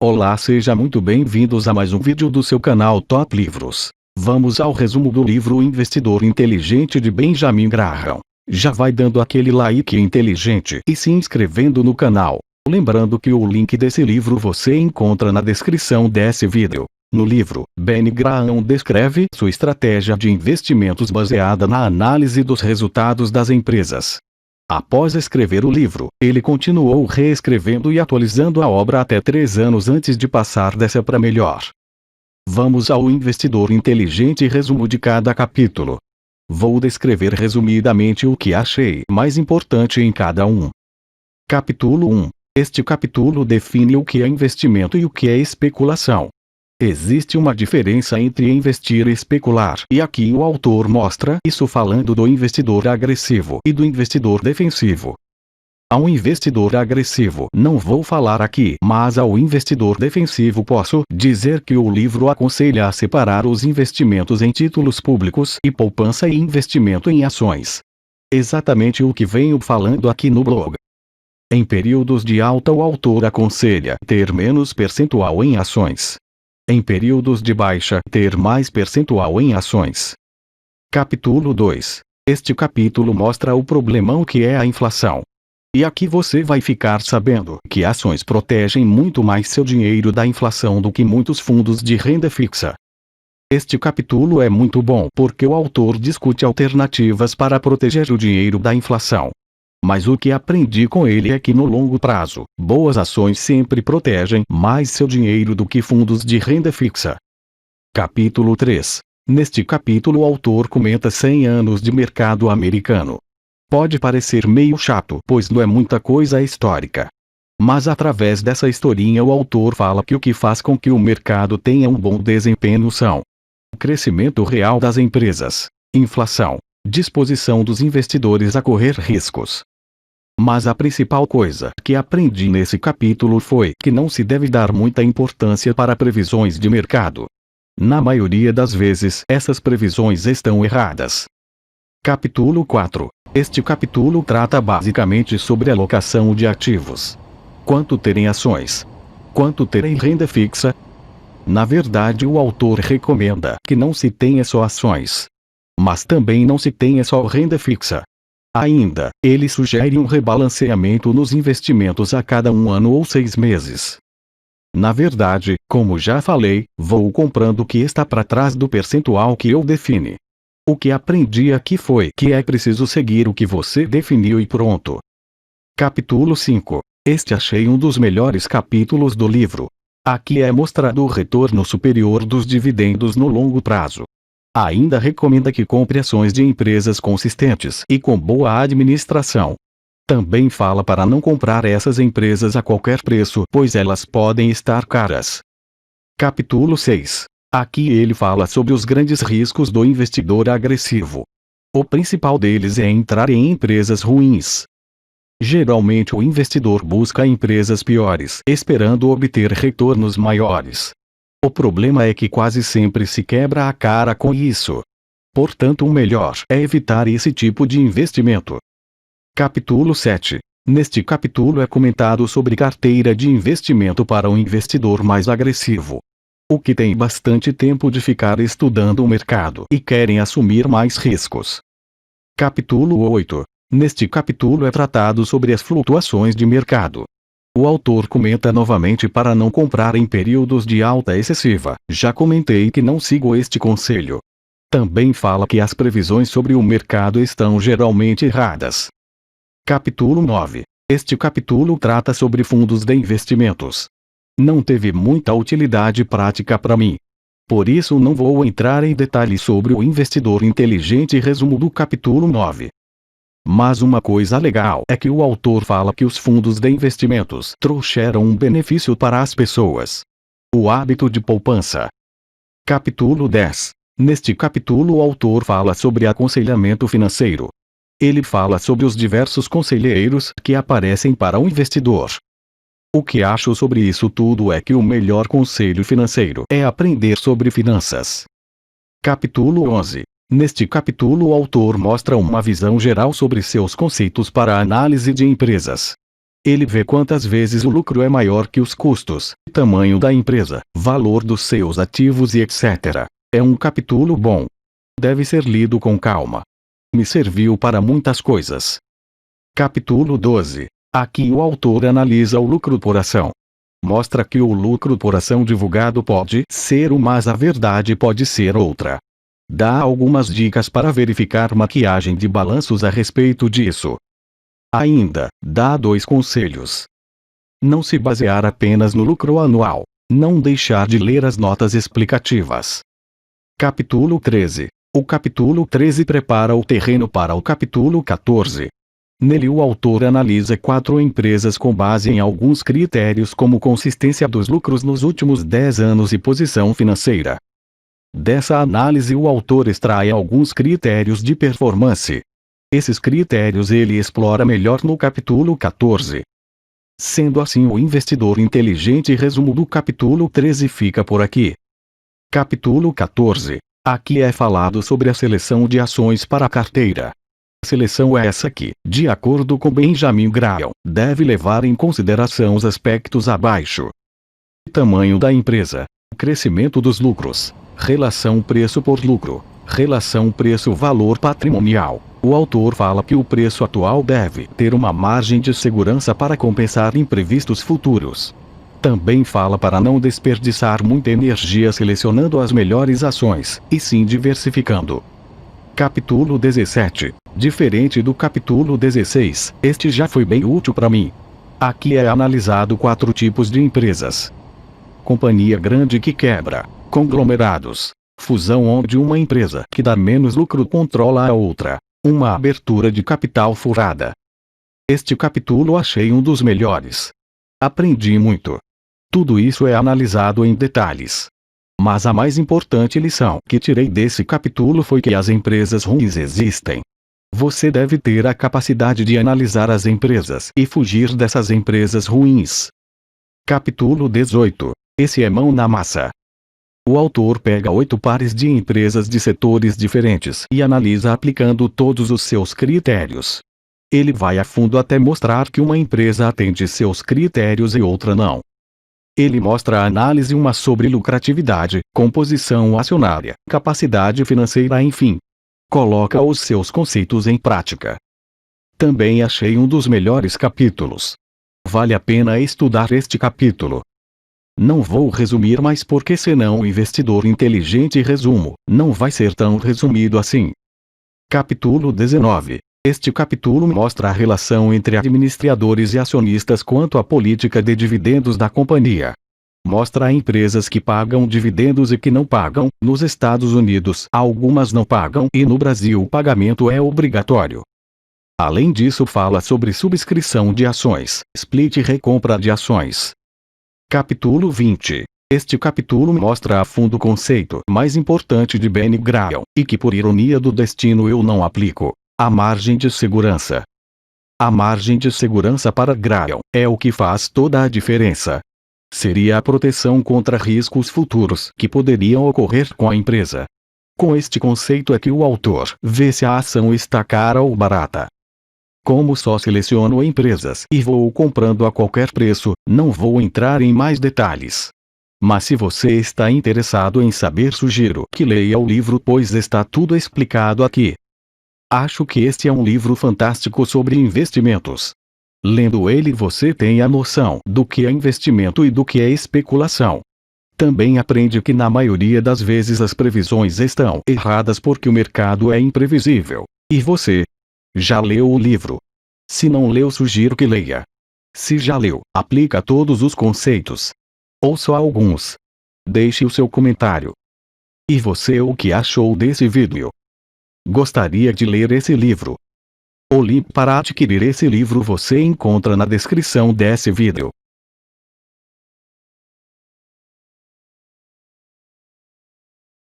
Olá, seja muito bem-vindos a mais um vídeo do seu canal Top Livros. Vamos ao resumo do livro O Investidor Inteligente de Benjamin Graham. Já vai dando aquele like inteligente e se inscrevendo no canal. Lembrando que o link desse livro você encontra na descrição desse vídeo. No livro, Ben Graham descreve sua estratégia de investimentos baseada na análise dos resultados das empresas. Após escrever o livro, ele continuou reescrevendo e atualizando a obra até 3 anos antes de passar dessa para melhor. Vamos ao Investidor Inteligente e resumo de cada capítulo. Vou descrever resumidamente o que achei mais importante em cada um. Capítulo 1. Este capítulo define o que é investimento e o que é especulação. Existe uma diferença entre investir e especular, e aqui o autor mostra isso falando do investidor agressivo e do investidor defensivo. Ao investidor agressivo não vou falar aqui, mas ao investidor defensivo posso dizer que o livro aconselha a separar os investimentos em títulos públicos e poupança e investimento em ações. Exatamente o que venho falando aqui no blog. Em períodos de alta o autor aconselha ter menos percentual em ações. Em períodos de baixa, ter mais percentual em ações. Capítulo 2. Este capítulo mostra o problemão que é a inflação. E aqui você vai ficar sabendo que ações protegem muito mais seu dinheiro da inflação do que muitos fundos de renda fixa. Este capítulo é muito bom porque o autor discute alternativas para proteger o dinheiro da inflação. Mas o que aprendi com ele é que no longo prazo, boas ações sempre protegem mais seu dinheiro do que fundos de renda fixa. Capítulo 3. Neste capítulo o autor comenta 100 anos de mercado americano. Pode parecer meio chato, pois não é muita coisa histórica. Mas através dessa historinha o autor fala que o que faz com que o mercado tenha um bom desempenho são o crescimento real das empresas, inflação, disposição dos investidores a correr riscos. Mas a principal coisa que aprendi nesse capítulo foi que não se deve dar muita importância para previsões de mercado. Na maioria das vezes, essas previsões estão erradas. Capítulo 4. Este capítulo trata basicamente sobre alocação de ativos. Quanto ter em ações? Quanto ter em renda fixa? Na verdade, o autor recomenda que não se tenha só ações. Mas também não se tenha só renda fixa. Ainda, ele sugere um rebalanceamento nos investimentos a cada 1 ano ou 6 meses. Na verdade, como já falei, vou comprando o que está para trás do percentual que eu defini. O que aprendi aqui foi que é preciso seguir o que você definiu e pronto. Capítulo 5. Este achei um dos melhores capítulos do livro. Aqui é mostrado o retorno superior dos dividendos no longo prazo. Ainda recomenda que compre ações de empresas consistentes e com boa administração. Também fala para não comprar essas empresas a qualquer preço, pois elas podem estar caras. Capítulo 6. Aqui ele fala sobre os grandes riscos do investidor agressivo. O principal deles é entrar em empresas ruins. Geralmente o investidor busca empresas piores, esperando obter retornos maiores. O problema é que quase sempre se quebra a cara com isso. Portanto, o melhor é evitar esse tipo de investimento. Capítulo 7. Neste capítulo é comentado sobre carteira de investimento para um investidor mais agressivo. O que tem bastante tempo de ficar estudando o mercado e querem assumir mais riscos. Capítulo 8. Neste capítulo é tratado sobre as flutuações de mercado. O autor comenta novamente para não comprar em períodos de alta excessiva. Já comentei que não sigo este conselho. Também fala que as previsões sobre o mercado estão geralmente erradas. Capítulo 9. Este capítulo trata sobre fundos de investimentos. Não teve muita utilidade prática para mim. Por isso não vou entrar em detalhes sobre o investidor inteligente e resumo do capítulo 9. Mas uma coisa legal é que o autor fala que os fundos de investimentos trouxeram um benefício para as pessoas. O hábito de poupança. Capítulo 10. Neste capítulo o autor fala sobre aconselhamento financeiro. Ele fala sobre os diversos conselheiros que aparecem para o investidor. O que acho sobre isso tudo é que o melhor conselho financeiro é aprender sobre finanças. Capítulo 11. Neste capítulo o autor mostra uma visão geral sobre seus conceitos para a análise de empresas. Ele vê quantas vezes o lucro é maior que os custos, tamanho da empresa, valor dos seus ativos e etc. É um capítulo bom. Deve ser lido com calma. Me serviu para muitas coisas. Capítulo 12. Aqui o autor analisa o lucro por ação. Mostra que o lucro por ação divulgado pode ser mas a verdade pode ser outra. Dá algumas dicas para verificar maquiagem de balanços a respeito disso. Ainda, dá 2 conselhos. Não se basear apenas no lucro anual. Não deixar de ler as notas explicativas. Capítulo 13. O capítulo 13 prepara o terreno para o capítulo 14. Nele o autor analisa 4 empresas com base em alguns critérios como consistência dos lucros nos últimos 10 anos e posição financeira. Dessa análise o autor extrai alguns critérios de performance. Esses critérios ele explora melhor no capítulo 14. Sendo assim o investidor inteligente resumo do capítulo 13 fica por aqui. Capítulo 14. Aqui é falado sobre a seleção de ações para a carteira. A seleção é essa que, de acordo com Benjamin Graham, deve levar em consideração os aspectos abaixo. Tamanho da empresa, crescimento dos lucros, relação preço por lucro, relação preço-valor patrimonial. O autor fala que o preço atual deve ter uma margem de segurança para compensar imprevistos futuros. Também fala para não desperdiçar muita energia selecionando as melhores ações, e sim diversificando. Capítulo 17. Diferente do capítulo 16, este já foi bem útil para mim. Aqui é analisado 4 tipos de empresas. Companhia grande que quebra, conglomerados, fusão onde uma empresa que dá menos lucro controla a outra, uma abertura de capital furada. Este capítulo achei um dos melhores. Aprendi muito. Tudo isso é analisado em detalhes. Mas a mais importante lição que tirei desse capítulo foi que as empresas ruins existem. Você deve ter a capacidade de analisar as empresas e fugir dessas empresas ruins. Capítulo 18. Esse é mão na massa. O autor pega 8 pares de empresas de setores diferentes e analisa aplicando todos os seus critérios. Ele vai a fundo até mostrar que uma empresa atende seus critérios e outra não. Ele mostra a análise uma sobre lucratividade, composição acionária, capacidade financeira enfim. Coloca os seus conceitos em prática. Também achei um dos melhores capítulos. Vale a pena estudar este capítulo. Não vou resumir mais porque senão o investidor inteligente resumo, não vai ser tão resumido assim. Capítulo 19. Este capítulo mostra a relação entre administradores e acionistas quanto à política de dividendos da companhia. Mostra empresas que pagam dividendos e que não pagam. Nos Estados Unidos, algumas não pagam e no Brasil o pagamento é obrigatório. Além disso fala sobre subscrição de ações, split e recompra de ações. Capítulo 20. Este capítulo mostra a fundo o conceito mais importante de Benny Graham, e que por ironia do destino eu não aplico. A margem de segurança. A margem de segurança para Graham é o que faz toda a diferença. Seria a proteção contra riscos futuros que poderiam ocorrer com a empresa. Com este conceito é que o autor vê se a ação está cara ou barata. Como só seleciono empresas e vou comprando a qualquer preço, não vou entrar em mais detalhes. Mas se você está interessado em saber, sugiro que leia o livro, pois está tudo explicado aqui. Acho que este é um livro fantástico sobre investimentos. Lendo ele você tem a noção do que é investimento e do que é especulação. Também aprende que na maioria das vezes as previsões estão erradas porque o mercado é imprevisível. E você? Já leu o livro? Se não leu, sugiro que leia. Se já leu, aplica todos os conceitos. Ou só alguns. Deixe o seu comentário. E você, o que achou desse vídeo? Gostaria de ler esse livro? O link para adquirir esse livro você encontra na descrição desse vídeo.